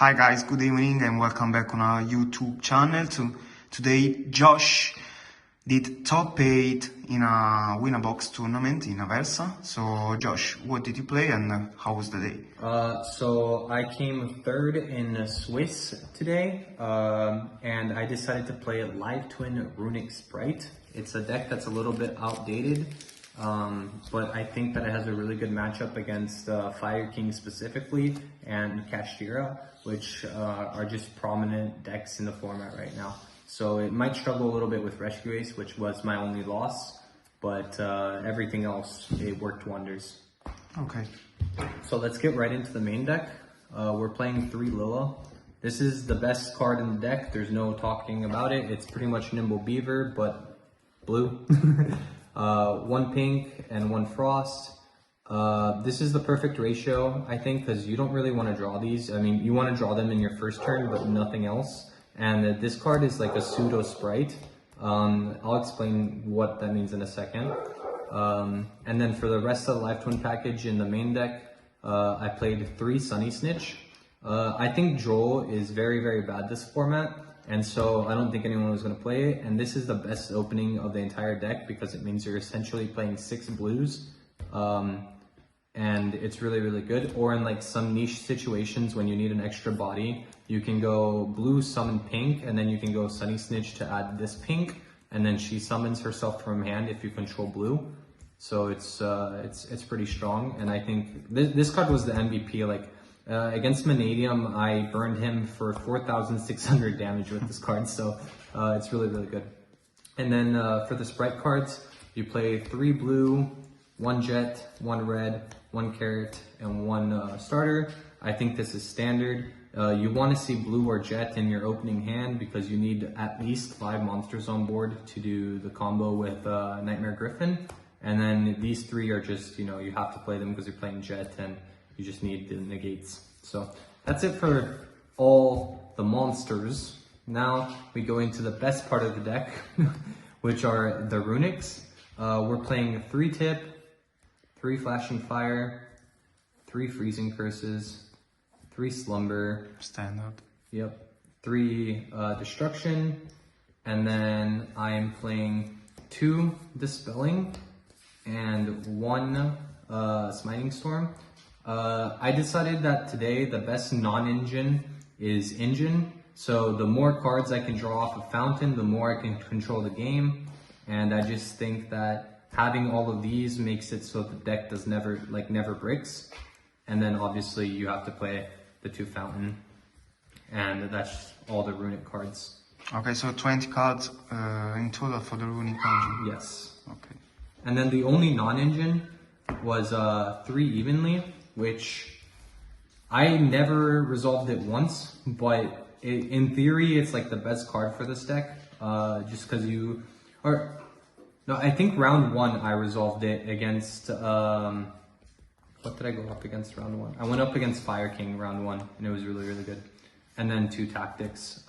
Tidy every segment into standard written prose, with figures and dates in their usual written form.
Hi guys, good evening and welcome back on our YouTube channel. Today Josh did top 8 in a winner box tournament in Aversa. So Josh, what did you play and how was the day? So I came third in Swiss today, and I decided to play live Twin Runick Spright. It's a deck that's a little bit outdated, but I think that it has a really good matchup against Fire King specifically and Kashtira, which are just prominent decks in the format right now. So it might struggle a little bit with Rescue Ace, which was my only loss, but everything else, it worked wonders. Okay. So let's get right into the main deck. We're playing 3 Lilla. This is the best card in the deck. There's no talking about it. It's pretty much Nimble Beaver, but blue. 1 pink and 1 frost. This is the perfect ratio, I think, because you don't really want to draw these. I mean, you want to draw them in your first turn, but nothing else. And this card is like a pseudo Sprite. I'll explain what that means in a second. And then for the rest of the Live Twin package in the main deck, I played 3 Sunny Snitch. I think Droll is very, very bad this format, and so I don't think anyone was going to play it. And this is the best opening of the entire deck because it means you're essentially playing 6 blues. And it's really, really good. Or in like some niche situations when you need an extra body, you can go blue, summon pink, and then you can go Sunny Snitch to add this pink, and then she summons herself from hand if you control blue. So it's pretty strong, and I think this card was the MVP. Like against Manadium, I burned him for 4,600 damage with this card, so it's really, really good. And then for the Sprite cards, you play 3 blue, 1 jet, 1 red, 1 carrot, and 1 starter. I think this is standard. You want to see blue or jet in your opening hand because you need at least 5 monsters on board to do the combo with Nightmare Griffin. And then these 3 are just, you have to play them because you're playing jet and you just need the negates. So that's it for all the monsters. Now we go into the best part of the deck, which are the Runicks. We're playing 3 tip, 3 flashing fire, 3 freezing curses, 3 slumber. Standard. Yep. 3 destruction. And then I am playing 2 dispelling and 1 smiting storm. I decided that today the best non-engine is engine. So the more cards I can draw off a fountain, the more I can control the game. And I just think that having all of these makes it so the deck does never bricks. And then obviously you have to play the 2 fountain, and that's all the Runic cards. Okay, so 20 cards in total for the Runic engine. Yes. Okay. And then the only non-engine was 3 evenly, which I never resolved it once, but in theory it's like the best card for this deck, just because no, I think round 1 I resolved it against, what did I go up against round 1? I went up against Fire King round 1, and it was really, really good. And then 2 tactics.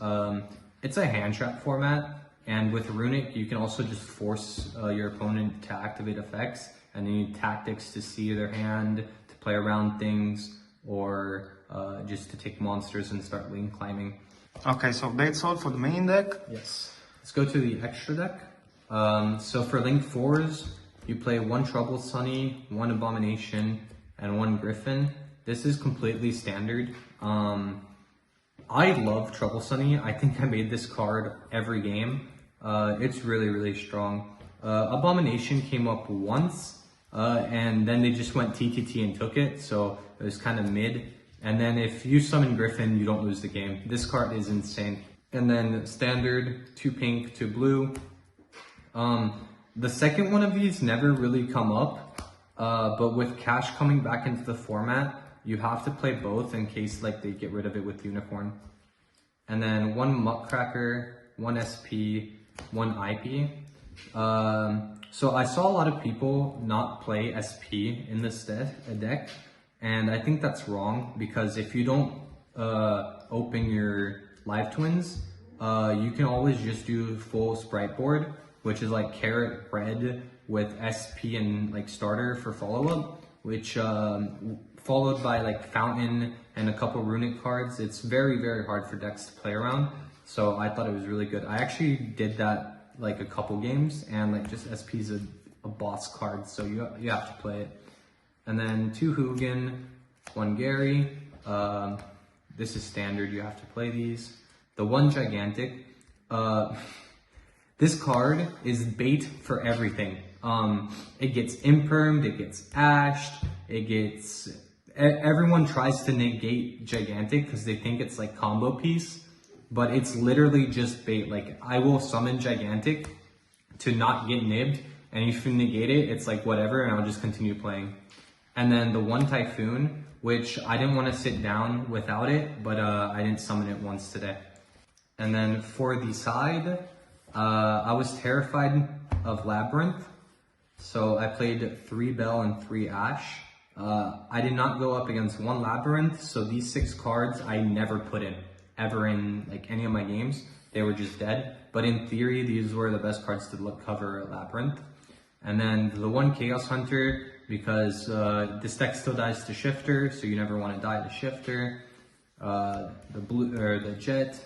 It's a hand trap format, and with Runic, you can also just force your opponent to activate effects, and then you need tactics to see their hand, to play around things, or just to take monsters and start lane climbing. Okay, so that's all for the main deck? Yes. Let's go to the extra deck. So for Link 4s, you play 1 Trouble Sunny, 1 Abomination, and 1 Griffin. This is completely standard. I love Trouble Sunny. I think I made this card every game. It's really, really strong. Abomination came up once, and then they just went TTT and took it, so it was kind of mid. And then if you summon Griffin, you don't lose the game. This card is insane. And then standard, 2 pink, 2 blue. The second one of these never really come up, but with Cash coming back into the format, you have to play both in case they get rid of it with Unicorn. And then 1 Muckracker, 1 SP, 1 IP. So I saw a lot of people not play SP in this deck, and I think that's wrong because if you don't open your Live Twins, you can always just do full Sprite board, which is like carrot red with SP and starter for follow-up, which followed by fountain and a couple runic cards. It's very, very hard for decks to play around. So I thought it was really good. I actually did that like a couple games, and like just SP's a boss card, so you have to play it. And then 2 Hugin, 1 Gary. This is standard, you have to play these. The 1 Gigantic. This card is bait for everything. It gets impermed, it gets ashed, everyone tries to negate Gigantic because they think it's like combo piece, but it's literally just bait. Like, I will summon Gigantic to not get nibbed, and if you negate it, it's like whatever, and I'll just continue playing. And then the 1 Typhoon, which I didn't want to sit down without it, but I didn't summon it once today. And then for the side, I was terrified of Labyrinth, so I played 3 Bell and 3 Ash. I did not go up against 1 Labyrinth, so these 6 cards I never put in, ever in like any of my games. They were just dead, but in theory, these were the best cards to cover Labyrinth. And then the 1 Chaos Hunter, because this deck still dies to Shifter, so you never want to die to Shifter. The Jet,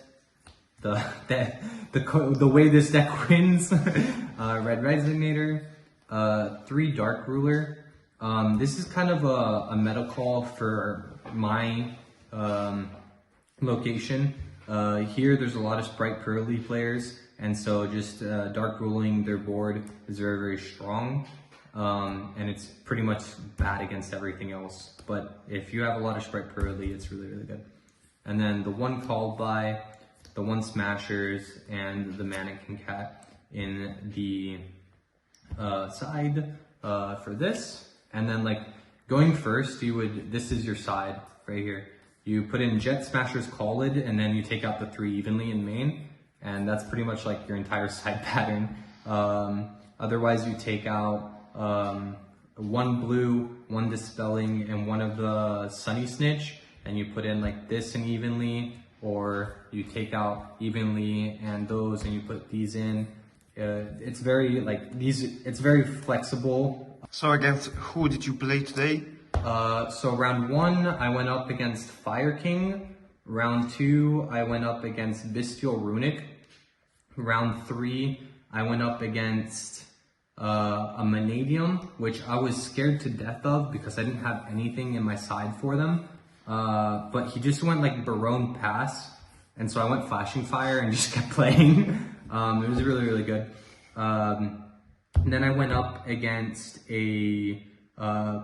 the way this deck wins. Red Resonator, 3 Dark Ruler. This is kind of a meta call for my location. Here there's a lot of Spright Pearly players, and so just dark ruling their board is very, very strong. And it's pretty much bad against everything else. But if you have a lot of Spright Pearly, it's really, really good. And then the 1 Called By, the 1 Smashers, and the Mannequin Cat in the side for this. And then like going first, this is your side right here. You put in Jet, Smashers, Called, and then you take out the 3 evenly in main. And that's pretty much like your entire side pattern. Otherwise you take out 1 blue, 1 Dispelling, and 1 of the Sunny Snitch, and you put in like this and evenly, or you take out evenly and those and you put these in. It's very it's very flexible. So against who did you play today? So round 1, I went up against Fire King. Round 2, I went up against Bestial Runick. Round 3, I went up against a Manadium, which I was scared to death of because I didn't have anything in my side for them. But he just went like Barone Pass, and so I went Flashing Fire and just kept playing. It was really, really good. Then I went up against a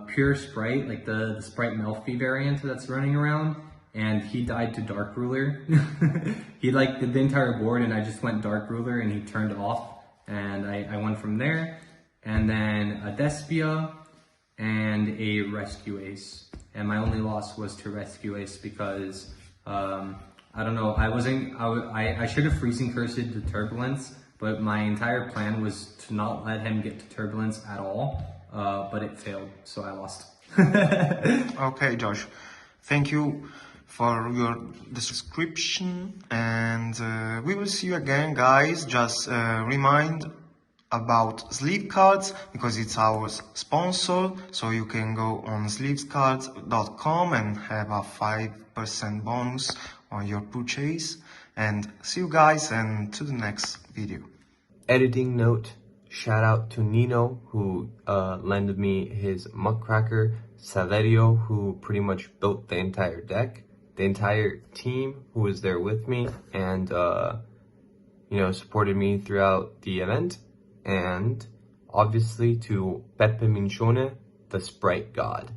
Pure Spright, like the Spright Melfi variant that's running around, and he died to Dark Ruler. He like did the entire board, and I just went Dark Ruler, and he turned off, and I went from there. And then a Despia and a Rescue Ace. And my only loss was to Rescue Ace because, I don't know, I should have Freezing Cursed to Turbulence, but my entire plan was to not let him get to Turbulence at all, but it failed, so I lost. Okay, Josh, thank you for your description, and we will see you again, guys. Just remind about sleeve cards because it's our sponsor, so you can go on sleevescards.com and have a 5% bonus on your purchase. And see you guys, and to the next video. Editing note, shout out to Nino who lended me his Muckracker, Saverio who pretty much built the entire deck, the entire team who was there with me and supported me throughout the event. And obviously to Peppe Mincione, the Spright God.